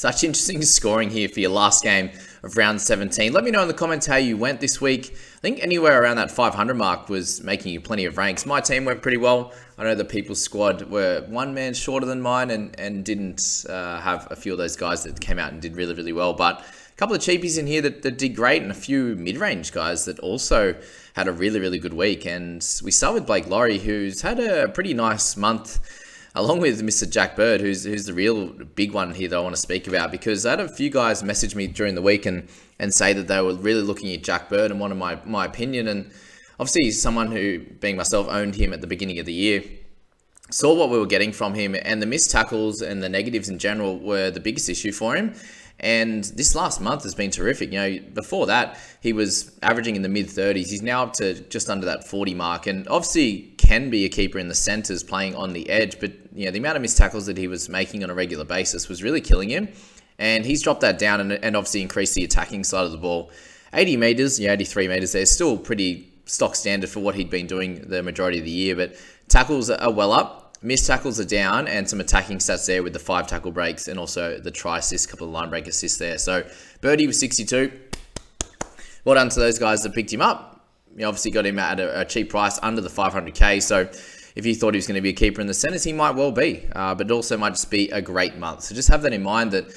Such interesting scoring here for your last game of round 17. Let me know in the comments how you went this week. I think anywhere around that 500 mark was making you plenty of ranks. My team went pretty well. I know the People's Squad were one man shorter than mine and didn't have a few of those guys that came out and did really, really well. But a couple of cheapies in here that did great and a few mid-range guys that also had a really, really good week. And we start with Blake Laurie, who's had a pretty nice month, along with Mr. Jack Bird, who's the real big one here that I want to speak about, because I had a few guys message me during the week and say that they were really looking at Jack Bird and wanted my opinion. And obviously someone who, being myself, owned him at the beginning of the year, saw what we were getting from him, and the missed tackles and the negatives in general were the biggest issue for him. And this last month has been terrific. Before that, he was averaging in the mid-30s. He's now up to just under that 40 mark, and obviously can be a keeper in the centres playing on the edge. But the amount of missed tackles that he was making on a regular basis was really killing him. And he's dropped that down and obviously increased the attacking side of the ball. 80 metres, 83 metres there, still pretty stock standard for what he'd been doing the majority of the year. But tackles are well up. Missed tackles are down, and some attacking stats there with the 5 tackle breaks and also the try assist, couple of line break assists there. So Birdie was 62. Well done to those guys that picked him up. You obviously got him at a cheap price under the 500k. So if you thought he was going to be a keeper in the centres, he might well be. But it also might just be a great month. So just have that in mind, that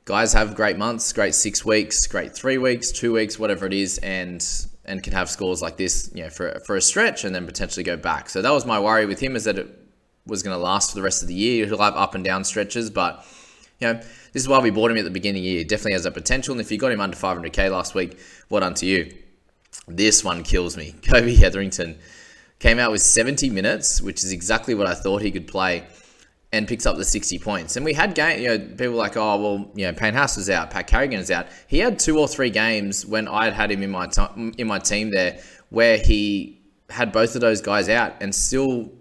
guys have great months, great 6 weeks, great 3 weeks, 2 weeks, whatever it is, and can have scores like this, for a stretch and then potentially go back. So that was my worry with him, is that it was going to last for the rest of the year. He'll have up and down stretches, but this is why we bought him at the beginning of the year. Definitely has that potential, and if you got him under 500k last week, well done to you. This one kills me. Kobe Hetherington came out with 70 minutes, which is exactly what I thought he could play, and picks up the 60 points. And we had people like, Payne Haas was out, Pat Carrigan is out. He had 2 or 3 games when I had him in my team there, where he had both of those guys out, and still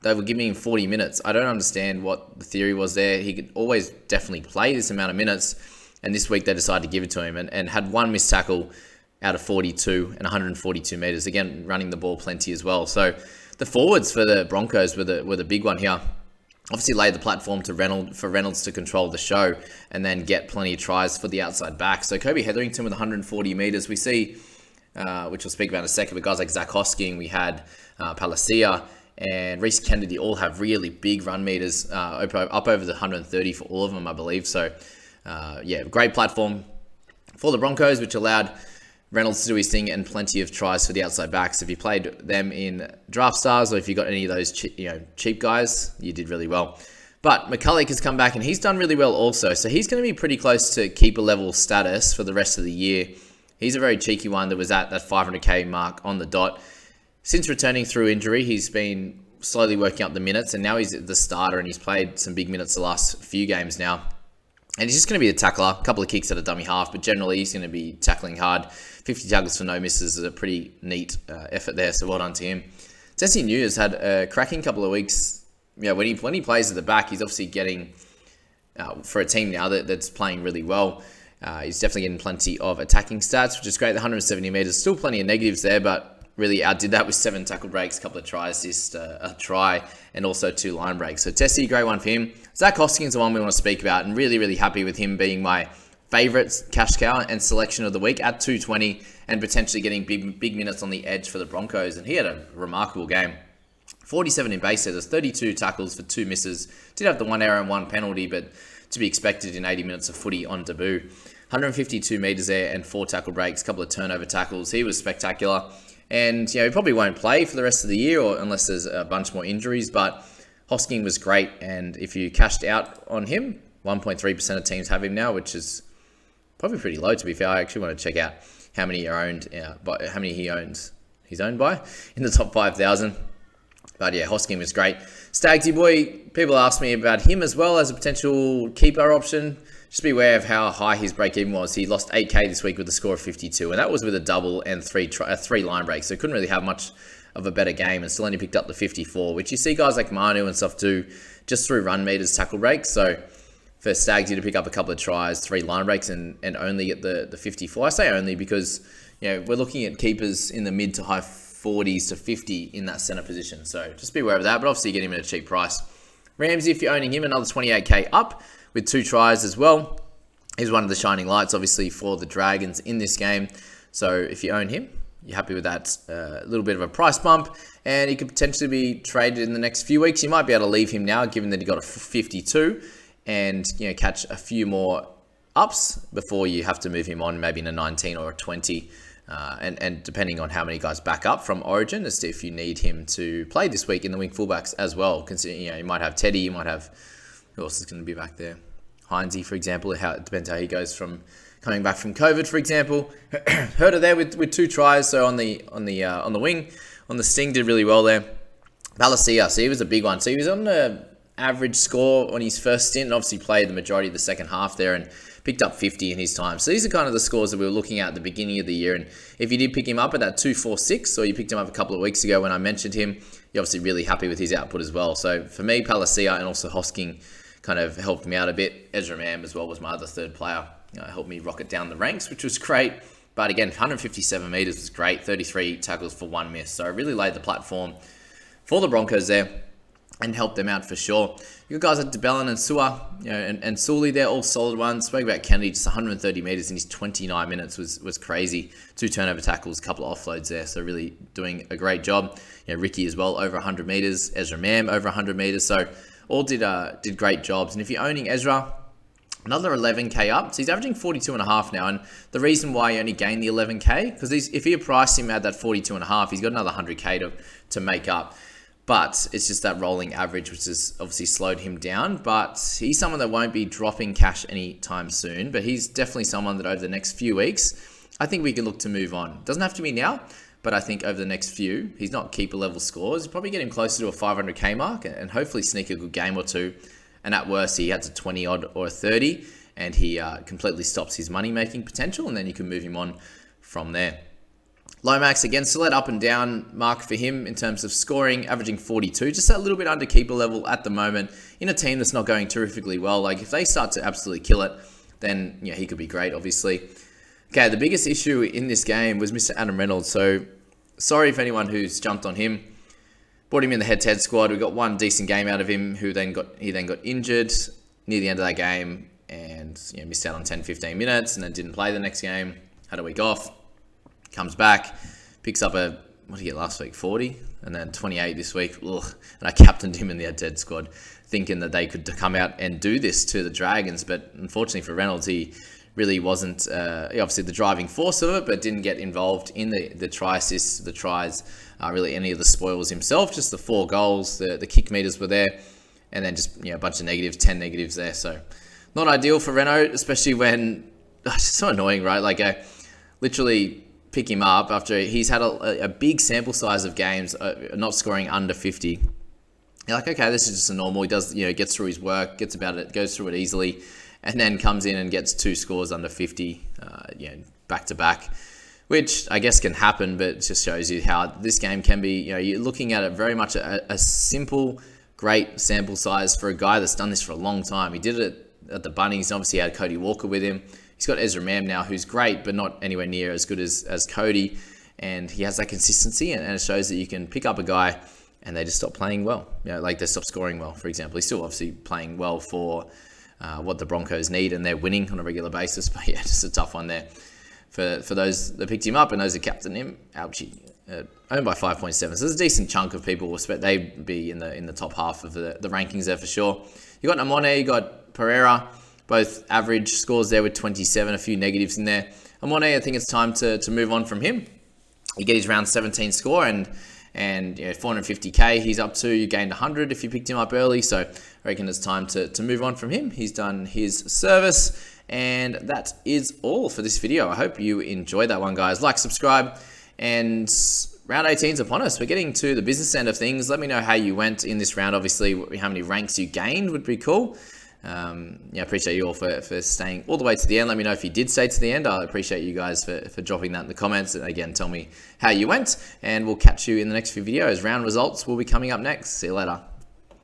they were giving him 40 minutes. I don't understand what the theory was there. He could always definitely play this amount of minutes. And this week they decided to give it to him and had 1 missed tackle out of 42 and 142 metres. Again, running the ball plenty as well. So the forwards for the Broncos were the big one here. Obviously laid the platform for Reynolds to control the show and then get plenty of tries for the outside back. So Kobe Hetherington with 140 metres. We see, which we'll speak about in a second, but guys like Zach Hosking, we had Palacia, and Reece Kennedy all have really big run meters, up over the 130 for all of them, I believe. So, great platform for the Broncos, which allowed Reynolds to do his thing and plenty of tries for the outside backs. If you played them in Draft Stars, or if you got any of those cheap guys, you did really well. But McCulloch has come back and he's done really well also. So he's going to be pretty close to keeper level status for the rest of the year. He's a very cheeky one that was at that 500k mark on the dot. Since returning through injury, he's been slowly working up the minutes, and now he's the starter, and he's played some big minutes the last few games now. And he's just going to be a tackler, a couple of kicks at a dummy half, but generally he's going to be tackling hard. 50 tackles for no misses is a pretty neat effort there, so well done to him. Jesse New has had a cracking couple of weeks. When he plays at the back, he's obviously getting, for a team now that's playing really well, he's definitely getting plenty of attacking stats, which is great. The 170 metres, still plenty of negatives there, but really outdid that with 7 tackle breaks, a couple of try assists, a try, and also 2 line breaks. So Tessie, great one for him. Zach Hoskins, the one we want to speak about, and really, really happy with him being my favourite cash cow and selection of the week at 220 and potentially getting big minutes on the edge for the Broncos. And he had a remarkable game. 47 in base headers, 32 tackles for 2 misses. Did have the 1 error and 1 penalty, but to be expected in 80 minutes of footy on debut. 152 metres there and 4 tackle breaks, a couple of turnover tackles. He was spectacular. And, he probably won't play for the rest of the year or unless there's a bunch more injuries. But Hosking was great. And if you cashed out on him, 1.3% of teams have him now, which is probably pretty low, to be fair. I actually want to check out how many are owned, how many he's owned by in the top 5,000. But yeah, Hosking was great. Stagsy Boy, people ask me about him as well as a potential keeper option. Just be aware of how high his break-even was. He lost 8k this week with a score of 52, and that was with a double and 3 line breaks. So couldn't really have much of a better game and still only picked up the 54, which you see guys like Manu and stuff do just through run meters, tackle breaks. So for Stagsy to pick up a couple of tries, 3 line breaks, and only get the 54. I say only because we're looking at keepers in the mid to high 40s to 50 in that center position. So just be aware of that, but obviously you get him at a cheap price. Ramsey, if you're owning him, another 28k up. with 2 tries as well. He's one of the shining lights, obviously, for the Dragons in this game. So if you own him, you're happy with that little bit of a price bump, and he could potentially be traded in the next few weeks. You might be able to leave him now, given that he got a 52, and catch a few more ups before you have to move him on, maybe in a 19 or a 20. And depending on how many guys back up from Origin, as to if you need him to play this week in the wing fullbacks as well. Considering you might have Teddy, you might have, who else is going to be back there? Heinze, for example. It depends how he goes from coming back from COVID, for example. Herder there with 2 tries. So on the wing, on the Sting, did really well there. Palacia, so he was a big one. So he was on the average score on his first stint, and obviously played the majority of the second half there, and picked up 50 in his time. So these are kind of the scores that we were looking at the beginning of the year. And if you did pick him up at that 246, or you picked him up a couple of weeks ago when I mentioned him, you're obviously really happy with his output as well. So for me, Palacia and also Hosking kind of helped me out a bit. Ezra Mam as well was my other third player. Helped me rocket down the ranks, which was great. But again, 157 meters was great. 33 tackles for 1 miss. So I really laid the platform for the Broncos there and helped them out for sure. You got guys like DeBellin and Sua, and Sully there, all solid ones. Spoke about Kennedy, just 130 meters in his 29 minutes was crazy. 2 turnover tackles, a couple of offloads there, so really doing a great job. Ricky as well, over 100 meters. Ezra Mam, over 100 meters. So all did great jobs. And if you're owning Ezra, another 11k up. So he's averaging 42.5 now. And the reason why he only gained the 11k, because if you price him at that 42.5, he's got another 100k to make up. But it's just that rolling average, which has obviously slowed him down. But he's someone that won't be dropping cash anytime soon. But he's definitely someone that over the next few weeks, I think we can look to move on. Doesn't have to be now, but I think over the next few, he's not keeper level scores. He'll probably get him closer to a 500k mark and hopefully sneak a good game or two. And at worst, he has a 20 odd or a 30, and he completely stops his money making potential. And then you can move him on from there. Lomax, again, still at up and down mark for him in terms of scoring, averaging 42, just a little bit under keeper level at the moment in a team that's not going terrifically well. Like, if they start to absolutely kill it, then he could be great, obviously. Okay, the biggest issue in this game was Mr. Adam Reynolds. So, sorry if anyone who's jumped on him. Brought him in the head-to-head squad. We got one decent game out of him, he then got injured near the end of that game and missed out on 10-15 minutes and then didn't play the next game, had a week off. Comes back, picks up what did he get last week? 40, and then 28 this week. Ugh. And I captained him in the head squad, thinking that they could come out and do this to the Dragons. But unfortunately for Reynolds, he really wasn't obviously the driving force of it, but didn't get involved in the try assists, the tries, really any of the spoils himself. Just the 4 goals, the kick meters were there, and then just a bunch of negatives, 10 negatives there. So not ideal for Reno, especially when it's so annoying, right? Like literally pick him up after he's had a big sample size of games, not scoring under 50. You're like, okay, this is just a normal. He does, gets through his work, gets about it, goes through it easily, and then comes in and gets 2 scores under 50, back to back, which I guess can happen, but it just shows you how this game can be. You're looking at it very much a simple, great sample size for a guy that's done this for a long time. He did it at the Bunnings. Obviously, he had Cody Walker with him. He's got Ezra Mam now, who's great, but not anywhere near as good as Cody. And he has that consistency, and it shows that you can pick up a guy and they just stop playing well. Like they stop scoring well, for example. He's still obviously playing well for what the Broncos need, and they're winning on a regular basis. But yeah, just a tough one there for those that picked him up and those that captained him. Ouchie. Owned by 5.7. So there's a decent chunk of people will expect they'd be in the top half of the rankings there for sure. You got Amone, you got Pereira. Both average scores there with 27, a few negatives in there. Amone, I think it's time to move on from him. You get his round 17 score and 450k he's up to. You gained 100 if you picked him up early. So I reckon it's time to move on from him. He's done his service. And that is all for this video. I hope you enjoyed that one, guys. Like, subscribe, and round 18's upon us. We're getting to the business end of things. Let me know how you went in this round. Obviously, how many ranks you gained would be cool. Appreciate you all for staying all the way to the end. Let me know if you did stay to the end. I appreciate you guys for dropping that in the comments. And again, tell me how you went, and we'll catch you in the next few videos. Round results will be coming up next. See you later.